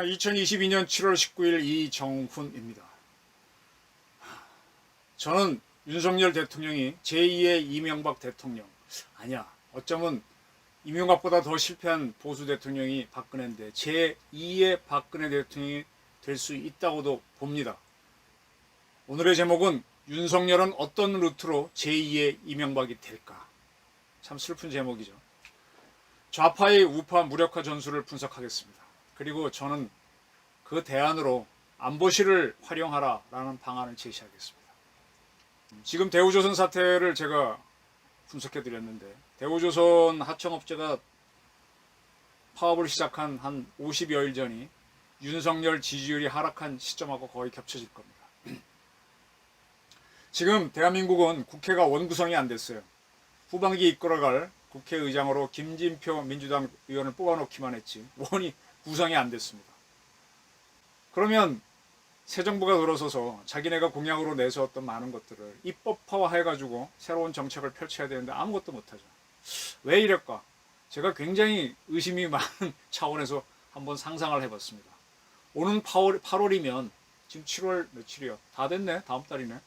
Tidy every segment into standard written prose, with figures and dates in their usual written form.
2022년 7월 19일 이정훈입니다. 저는 윤석열 대통령이 제2의 이명박 대통령, 아니야, 어쩌면 이명박보다 더 실패한 보수 대통령이 박근혜인데 제2의 박근혜 대통령이 될 수 있다고도 봅니다. 오늘의 제목은 윤석열은 어떤 루트로 제2의 이명박이 될까? 참 슬픈 제목이죠. 좌파의 우파 무력화 전술을 분석하겠습니다. 그리고 저는 그 대안으로 안보실을 활용하라라는 방안을 제시하겠습니다. 지금 대우조선 사태를 제가 분석해 드렸는데, 대우조선 하청업체가 파업을 시작한 한 50여일 전이 윤석열 지지율이 하락한 시점하고 거의 겹쳐질 겁니다. 지금 대한민국은 국회가 원구성이 안 됐어요. 후반기 이끌어갈 국회의장으로 김진표 민주당 의원을 뽑아놓기만 했지 원이 구성이 안 됐습니다. 그러면 새 정부가 들어서서 자기네가 공약으로 내세웠던 많은 것들을 입법화해가지고 새로운 정책을 펼쳐야 되는데 아무것도 못하죠. 왜 이럴까? 제가 굉장히 의심이 많은 차원에서 한번 상상을 해봤습니다. 오는 8월이면 지금 7월 며칠이요? 다 됐네? 다음 달이네?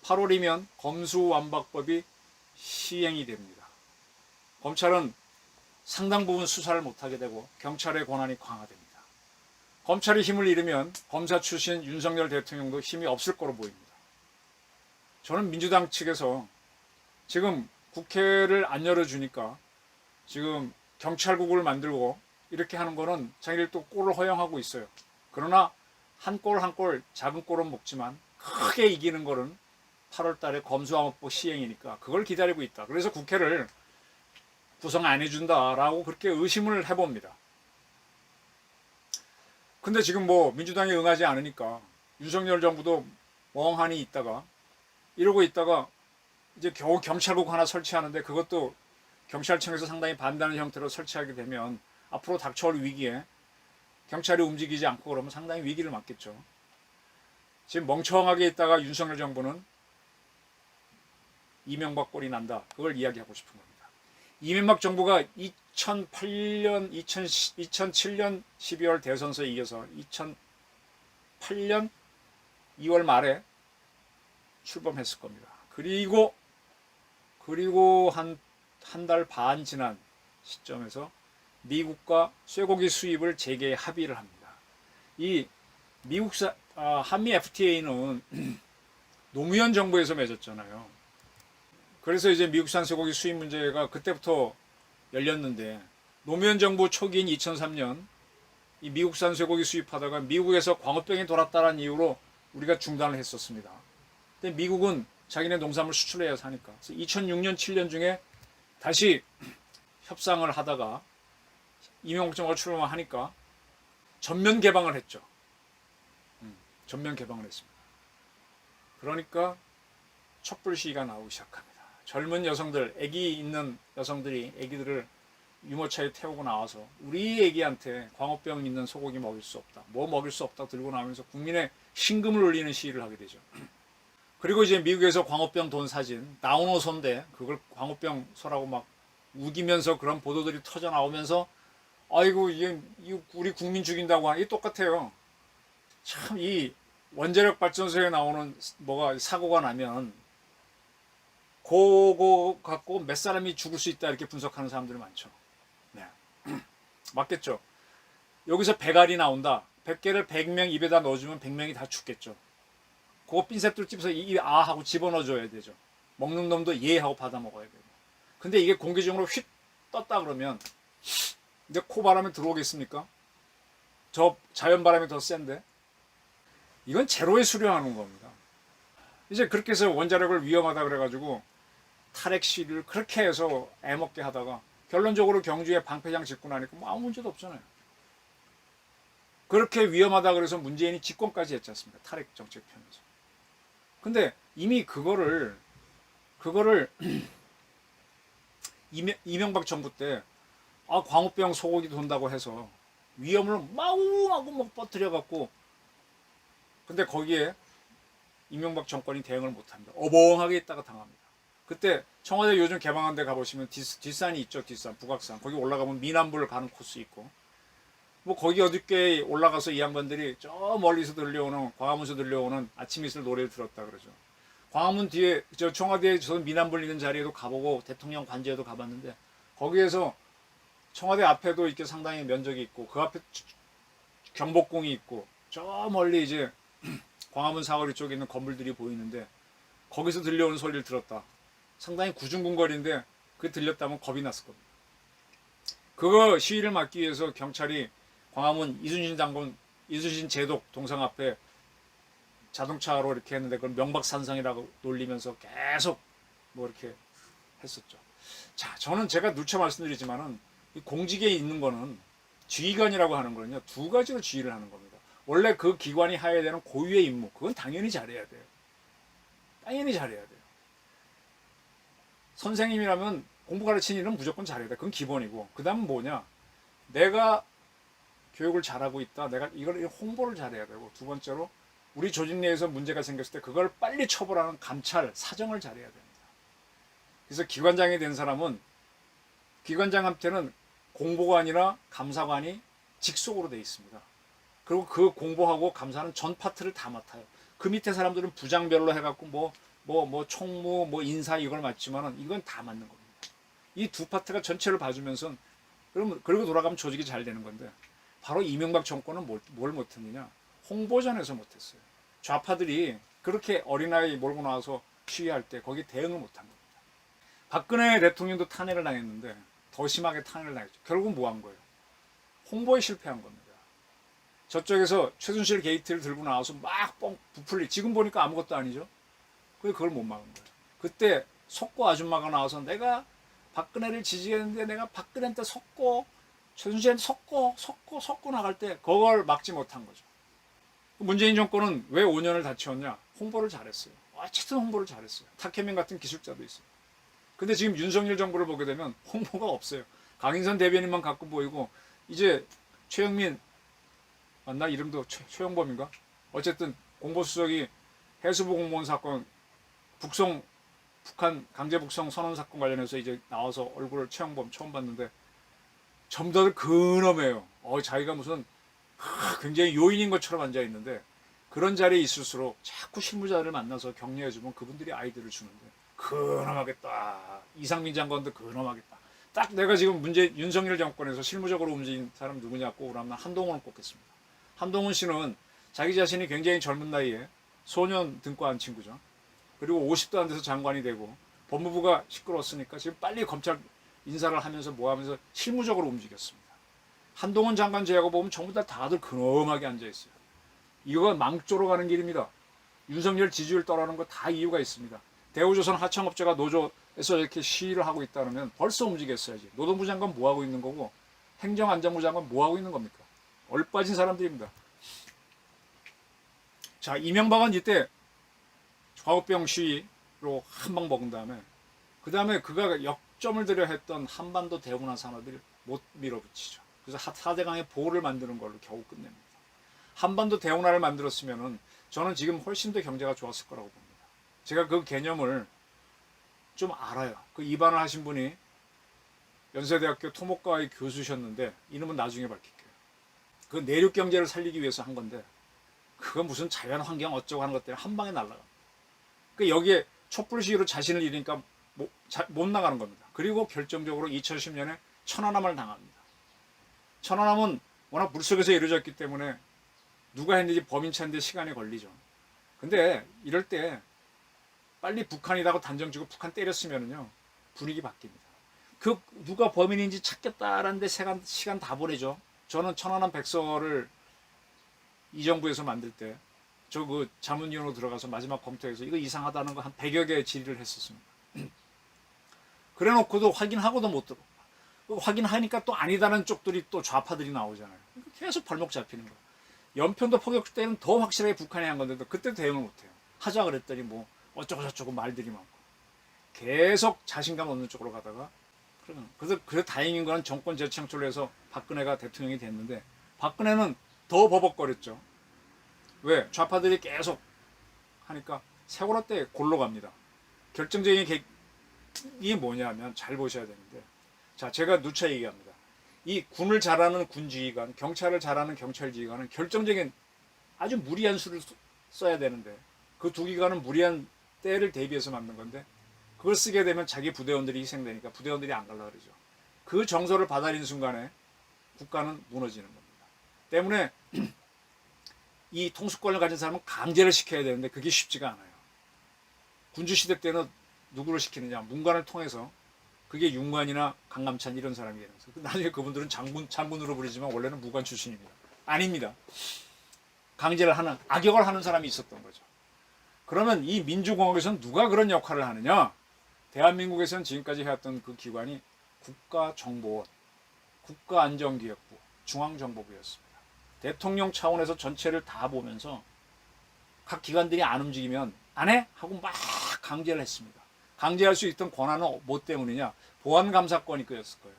8월이면 검수완박법이 시행이 됩니다. 검찰은 상당 부분 수사를 못하게 되고 경찰의 권한이 강화됩니다. 검찰이 힘을 잃으면 검사 출신 윤석열 대통령도 힘이 없을 거로 보입니다. 저는 민주당 측에서 지금 국회를 안 열어주니까 지금 경찰국을 만들고 이렇게 하는 거는 자기들 또 골을 허용하고 있어요. 그러나 한 골 한 골 작은 골은 먹지만 크게 이기는 거는 8월 달에 검수완박법 시행이니까 그걸 기다리고 있다. 그래서 국회를 구성 안 해준다라고 그렇게 의심을 해봅니다. 근데 지금 뭐 민주당이 응하지 않으니까 윤석열 정부도 멍하니 있다가 이러고 있다가 이제 겨우 경찰국 하나 설치하는데 그것도 경찰청에서 상당히 반대하는 형태로 설치하게 되면 앞으로 닥쳐올 위기에 경찰이 움직이지 않고 그러면 상당히 위기를 맞겠죠. 지금 멍청하게 있다가 윤석열 정부는 이명박 꼴이 난다. 그걸 이야기하고 싶은 겁니다. 이명박 정부가 2007년 12월 대선서에 이어서 2008년 2월 말에 출범했을 겁니다. 그리고 한 달 반 지난 시점에서 미국과 쇠고기 수입을 재개 합의를 합니다. 이 한미 FTA는 노무현 정부에서 맺었잖아요. 그래서 이제 미국산 쇠고기 수입 문제가 그때부터 열렸는데 노무현 정부 초기인 2003년 이 미국산 쇠고기 수입하다가 미국에서 광우병이 돌았다는 이유로 우리가 중단을 했었습니다. 근데 미국은 자기네 농산물 수출해야 사니까. 그래서 2006년 7년 중에 다시 협상을 하다가 이명박 정부가 출범하니까 전면 개방을 했죠. 전면 개방을 했습니다. 그러니까 촛불 시위가 나오기 시작합니다. 젊은 여성들, 아기 있는 여성들이 아기들을 유모차에 태우고 나와서 우리 아기한테 광우병 있는 소고기 먹일 수 없다, 뭐 먹일 수 없다 들고 나오면서 국민의 신금을 울리는 시위를 하게 되죠. 그리고 이제 미국에서 광우병 돈 사진 나오노소인데 그걸 광우병소라고 막 우기면서 그런 보도들이 터져 나오면서 아이고 이게 우리 국민 죽인다고 하는 게 똑같아요. 참 이 원자력 발전소에 나오는 뭐가 사고가 나면 그거 갖고 몇 사람이 죽을 수 있다 이렇게 분석하는 사람들이 많죠. 네. 맞겠죠. 여기서 100알이 나온다. 100개를 100명 입에다 넣어주면 100명이 다 죽겠죠. 그거 핀셋들 집어서 이 아 하고 집어넣어줘야 되죠. 먹는 놈도 예 하고 받아 먹어야 되고. 근데 이게 공기중으로 휙 떴다 그러면 근데 코바람이 들어오겠습니까? 저 자연바람이 더 센데 이건 제로에 수렴하는 겁니다. 이제 그렇게 해서 원자력을 위험하다 그래가지고 탈핵 시위를 그렇게 해서 애먹게 하다가 결론적으로 경주에 방패장 짓고 나니까 뭐 아무 문제도 없잖아요. 그렇게 위험하다 그래서 문재인이 집권까지 했지 않습니까? 탈핵 정책 편에서. 근데 이미 그거를 이명박 정부 때 광우병 소고기 돈다고 해서 위험을 마구마구 막 퍼뜨려 갖고 근데 거기에 이명박 정권이 대응을 못합니다. 어벙하게 있다가 당합니다. 그때 청와대 요즘 개방한 데 가보시면 뒷산이 있죠. 뒷산, 북악산. 거기 올라가면 미남불 가는 코스 있고, 뭐 거기 어둡게 올라가서 이 양반들이 저 멀리서 들려오는, 광화문에서 들려오는 아침 이슬 노래를 들었다 그러죠. 광화문 뒤에 저 청와대에 저 미남불 있는 자리에도 가보고 대통령 관저에도 가봤는데, 거기에서 청와대 앞에도 이렇게 상당히 면적이 있고, 그 앞에 경복궁이 있고, 저 멀리 이제 광화문 사거리 쪽에 있는 건물들이 보이는데, 거기서 들려오는 소리를 들었다. 상당히 구중궁궐인데 그게 들렸다면 겁이 났을 겁니다. 그거 시위를 막기 위해서 경찰이 광화문 이순신 제독 동상 앞에 자동차로 이렇게 했는데, 그걸 명박산성이라고 놀리면서 계속 뭐 이렇게 했었죠. 자, 저는 제가 누차 말씀드리지만은 이 공직에 있는 거는 지휘관이라고 하는 거는요, 두 가지로 지휘를 하는 겁니다. 원래 그 기관이 해야 되는 고유의 임무, 그건 당연히 잘해야 돼요. 당연히 잘해야 돼요. 선생님이라면 공부 가르치는 일은 무조건 잘해야 돼. 그건 기본이고, 그 다음은 뭐냐, 내가 교육을 잘하고 있다, 내가 이걸 홍보를 잘해야 되고, 두 번째로 우리 조직 내에서 문제가 생겼을 때 그걸 빨리 처벌하는 감찰, 사정을 잘해야 됩니다. 그래서 기관장이 된 사람은 기관장한테는 공보관이나 감사관이 직속으로 돼 있습니다. 그리고 그 공보하고 감사는 전 파트를 다 맡아요. 그 밑에 사람들은 부장별로 해갖고 총무, 인사 이걸 맡지만은 이건 다 맡는 겁니다. 이 두 파트가 전체를 봐주면서 그리고 돌아가면 조직이 잘 되는 건데, 바로 이명박 정권은 뭘 못했느냐? 홍보전에서 못했어요. 좌파들이 그렇게 어린아이 몰고 나와서 시위할 때 거기 대응을 못한 겁니다. 박근혜 대통령도 탄핵을 당했는데 더 심하게 탄핵을 당했죠. 결국은 뭐 한 거예요? 홍보에 실패한 겁니다. 저쪽에서 최순실 게이트를 들고 나와서 막 부풀리, 지금 보니까 아무것도 아니죠. 그걸 못 막은 거예요. 그때 속고 아줌마가 나와서 내가 박근혜를 지지했는데 내가 박근혜한테 속고 최순실한테 속고 나갈 때 그걸 막지 못한 거죠. 문재인 정권은 왜 5년을 다 채웠냐? 홍보를 잘했어요. 어쨌든 홍보를 잘했어요. 탁현민 같은 기술자도 있어요. 근데 지금 윤석열 정부를 보게 되면 홍보가 없어요. 강인선 대변인만 가끔 보이고, 이제 최영민, 맞나? 이름도 최영범인가? 어쨌든 공보수석이 해수부 공무원 사건, 북한 강제 북송 선언 사건 관련해서 이제 나와서 얼굴을 최영범 처음 봤는데 전부 다들 근엄해요. 자기가 무슨 굉장히 요인인 것처럼 앉아 있는데, 그런 자리에 있을수록 자꾸 실무자를 만나서 격려해주면 그분들이 아이디어를 주는데 근엄하겠다. 이상민 장관도 근엄하겠다. 딱 내가 지금 윤석열 정권에서 실무적으로 움직인 사람 누구냐 꼽으라면 한동훈을 꼽겠습니다. 한동훈 씨는 자기 자신이 굉장히 젊은 나이에 소년 등과 한 친구죠. 그리고 50도 안 돼서 장관이 되고 법무부가 시끄러웠으니까 지금 빨리 검찰 인사를 하면서 하면서 실무적으로 움직였습니다. 한동훈 장관 제하고 보면 전부 다들 근엄하게 앉아있어요. 이거 망조로 가는 길입니다. 윤석열 지지율 떨어지는 거 다 이유가 있습니다. 대우조선 하청업체가 노조에서 이렇게 시위를 하고 있다면 벌써 움직였어야지. 노동부 장관 뭐하고 있는 거고, 행정안전부 장관 뭐하고 있는 겁니까? 얼빠진 사람들입니다. 자, 이명박은 이때 좌우병 시위로 한 방 먹은 다음에, 그 다음에 그가 역점을 들여 했던 한반도 대운하 산업을 못 밀어붙이죠. 그래서 4대강의 보호를 만드는 걸로 겨우 끝냅니다. 한반도 대운하를 만들었으면은 저는 지금 훨씬 더 경제가 좋았을 거라고 봅니다. 제가 그 개념을 좀 알아요. 그 입안을 하신 분이 연세대학교 토목과의 교수셨는데, 이름은 나중에 밝힐게요. 그 내륙 경제를 살리기 위해서 한 건데, 그건 무슨 자연 환경 어쩌고 하는 것 때문에 한 방에 날아갑니다. 그 여기에 촛불 시위로 자신을 잃으니까 못 나가는 겁니다. 그리고 결정적으로 2010년에 천안함을 당합니다. 천안함은 워낙 물속에서 이루어졌기 때문에 누가 했는지 범인 찾는데 시간이 걸리죠. 근데 이럴 때 빨리 북한이라고 단정 지고 북한 때렸으면은요, 분위기 바뀝니다. 그 누가 범인인지 찾겠다라는데 시간 다 보내죠. 저는 천안함 백서를 이 정부에서 만들 때 저 그 자문위원으로 들어가서 마지막 검토해서 이거 이상하다는 거 한 100여 개 질의를 했었습니다. 그래 놓고도 확인하고도 못 들어. 확인하니까 또 아니다는 쪽들이 또 좌파들이 나오잖아요. 계속 발목 잡히는 거예요. 연편도 포격 때는 더 확실하게 북한이 한 건데도 그때 대응을 못해요. 하자 그랬더니 뭐 어쩌고 저쩌고 말들이 많고, 계속 자신감 없는 쪽으로 가다가, 그래서 다행인 건 정권 재창출을 해서 박근혜가 대통령이 됐는데, 박근혜는 더 버벅거렸죠. 왜? 좌파들이 계속 하니까 세월호 때 골로 갑니다. 결정적인 이게 뭐냐면 잘 보셔야 되는데, 자, 제가 누차 얘기합니다. 이 군을 잘하는 군지휘관, 경찰을 잘하는 경찰지휘관은 결정적인 아주 무리한 수를 써야 되는데, 그 두 기관은 무리한 때를 대비해서 만든 건데, 그걸 쓰게 되면 자기 부대원들이 희생되니까 부대원들이 안 가려고 그러죠. 그 정서를 받아들인 순간에 국가는 무너지는 겁니다. 때문에 이 통수권을 가진 사람은 강제를 시켜야 되는데 그게 쉽지가 않아요. 군주시대 때는 누구를 시키느냐, 문관을 통해서. 그게 윤관이나 강감찬 이런 사람이 되는 거죠. 나중에 그분들은 장군으로 부르지만 원래는 무관 출신입니다. 아닙니다. 강제를 하는, 악역을 하는 사람이 있었던 거죠. 그러면 이 민주공화국에서는 누가 그런 역할을 하느냐? 대한민국에서는 지금까지 해왔던 그 기관이 국가정보원, 국가안전기획부, 중앙정보부였습니다. 대통령 차원에서 전체를 다 보면서 각 기관들이 안 움직이면 안 해? 하고 막 강제를 했습니다. 강제할 수 있던 권한은 뭐 때문이냐? 보안감사권이 끄였을 거예요.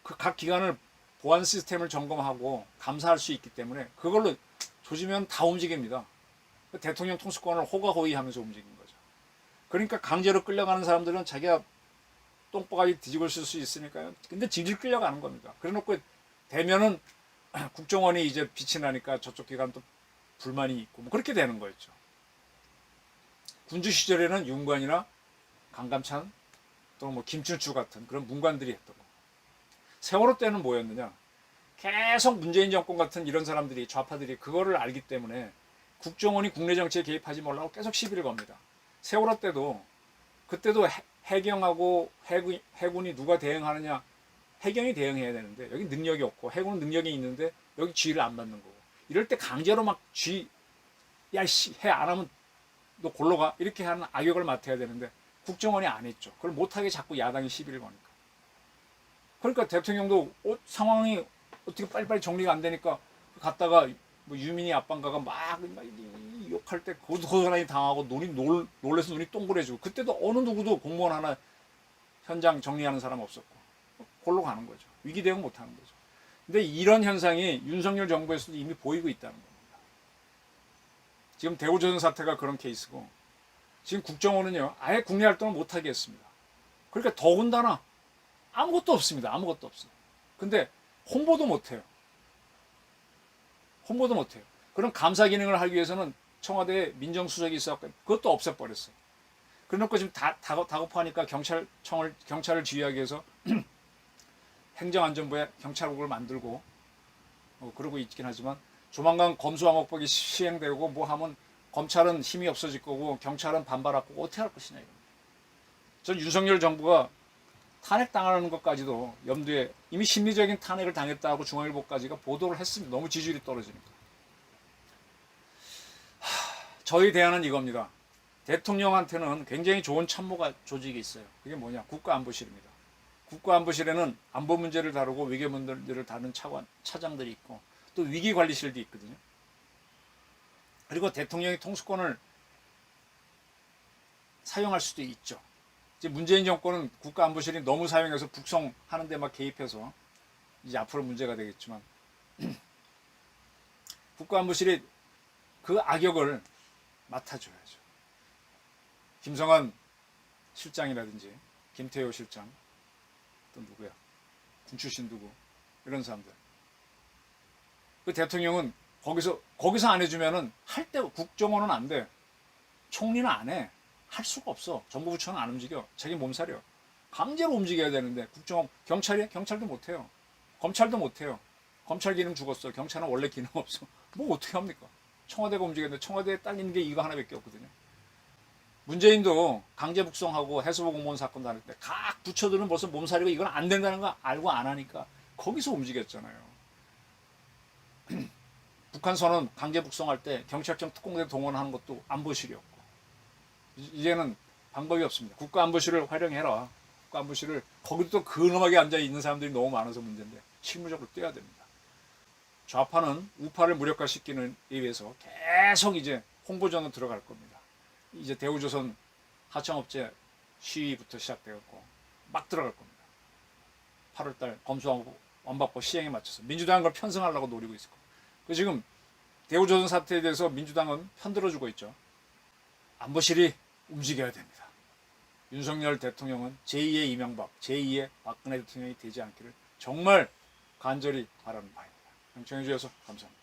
그 각 기관을 보안 시스템을 점검하고 감사할 수 있기 때문에 그걸로 조지면 다 움직입니다. 대통령 통수권을 호가호위하면서 움직인 거죠. 그러니까 강제로 끌려가는 사람들은 자기가 똥바가지 뒤집을 수 있으니까요. 근데 질질 끌려가는 겁니다. 그래놓고 되면은 국정원이 이제 빛이 나니까 저쪽 기관 또 불만이 있고 뭐 그렇게 되는 거였죠. 군주 시절에는 윤관이나 강감찬 또는 뭐 김춘추 같은 그런 문관들이 했던 거. 세월호 때는 뭐였느냐? 계속 문재인 정권 같은 이런 사람들이, 좌파들이 그거를 알기 때문에 국정원이 국내 정치에 개입하지 말라고 계속 시비를 겁니다. 세월호 때도, 그때도 해경하고 해군이 누가 대응하느냐? 해경이 대응해야 되는데 여기 능력이 없고 해군은 능력이 있는데 여기 지휘를 안 받는 거고, 이럴 때 강제로 막 야씨 해 안 하면 너 골로 가, 이렇게 하는 악역을 맡아야 되는데 국정원이 안 했죠. 그걸 못하게 자꾸 야당이 시비를 거니까. 그러니까 대통령도 상황이 어떻게 빨리빨리 정리가 안 되니까 갔다가 뭐 유민이 아빠인가가 막 욕할 때 고스란히 당하고 놀래서 눈이 동그래지고, 그때도 어느 누구도 공무원 하나 현장 정리하는 사람 없었고 골로 가는 거죠. 위기 대응 못하는 거죠. 근데 이런 현상이 윤석열 정부에서도 이미 보이고 있다는 겁니다. 지금 대우조선 사태가 그런 케이스고, 지금 국정원은요 아예 국내 활동을 못하게 했습니다. 그러니까 더군다나 아무것도 없습니다. 아무것도 없어요. 근데 홍보도 못해요. 홍보도 못해요. 그런 감사 기능을 하기 위해서는 청와대에 민정수석이 있어서 그것도 없애버렸어요. 그래놓고 지금 다급하니까 경찰을 지휘하기 위해서 행정안전부에 경찰국을 만들고 그러고 있긴 하지만, 조만간 검수완박법이 시행되고 뭐 하면 검찰은 힘이 없어질 거고 경찰은 반발할 거고 어떻게 할 것이냐 이겁니다. 전 윤석열 정부가 탄핵당하는 것까지도 염두에, 이미 심리적인 탄핵을 당했다고 중앙일보까지가 보도를 했습니다. 너무 지지율이 떨어지니까. 저희 대안은 이겁니다. 대통령한테는 굉장히 좋은 참모가 조직이 있어요. 그게 뭐냐? 국가안보실입니다. 국가안보실에는 안보 문제를 다루고 위기 문제를 다루는 차장들이 있고 또 위기관리실도 있거든요. 그리고 대통령이 통수권을 사용할 수도 있죠. 이제 문재인 정권은 국가안보실이 너무 사용해서 북송하는 데 막 개입해서 이제 앞으로 문제가 되겠지만, 국가안보실이 그 악역을 맡아줘야죠. 김성한 실장이라든지 김태호 실장, 또 누구야? 군 출신 누구? 이런 사람들. 그 대통령은 거기서 안 해주면은 할 때 국정원은 안 돼. 총리는 안 해. 할 수가 없어. 정부부처는 안 움직여. 자기 몸살이요. 강제로 움직여야 되는데 국정원, 경찰도 못해요. 검찰도 못해요. 검찰 기능 죽었어. 경찰은 원래 기능 없어. 뭐 어떻게 합니까? 청와대가 움직였는데 청와대에 딸리는 게 이거 하나밖에 없거든요. 문재인도 강제 북송하고 해수부 공무원 사건 다닐 때 각 부처들은 벌써 몸살이고 이건 안 된다는 거 알고 안 하니까 거기서 움직였잖아요. 북한 선언 강제 북송할 때 경찰청 특공대 동원하는 것도 안보실이었고, 이제는 방법이 없습니다. 국가안보실을 활용해라. 국가안보실을, 거기도 또 근엄하게 앉아 있는 사람들이 너무 많아서 문제인데 실무적으로 뛰어야 됩니다. 좌파는 우파를 무력화시키는 데 위해서 계속 이제 홍보전으로 들어갈 겁니다. 이제 대우조선 하청업체 시위부터 시작되었고 막 들어갈 겁니다. 8월달 검수완박법 시행에 맞춰서 민주당은 그걸 편성하려고 노리고 있을 겁니다. 그 지금 대우조선 사태에 대해서 민주당은 편들어주고 있죠. 안보실이 움직여야 됩니다. 윤석열 대통령은 제2의 이명박, 제2의 박근혜 대통령이 되지 않기를 정말 간절히 바라는 바입니다. 경청해 주셔서 감사합니다.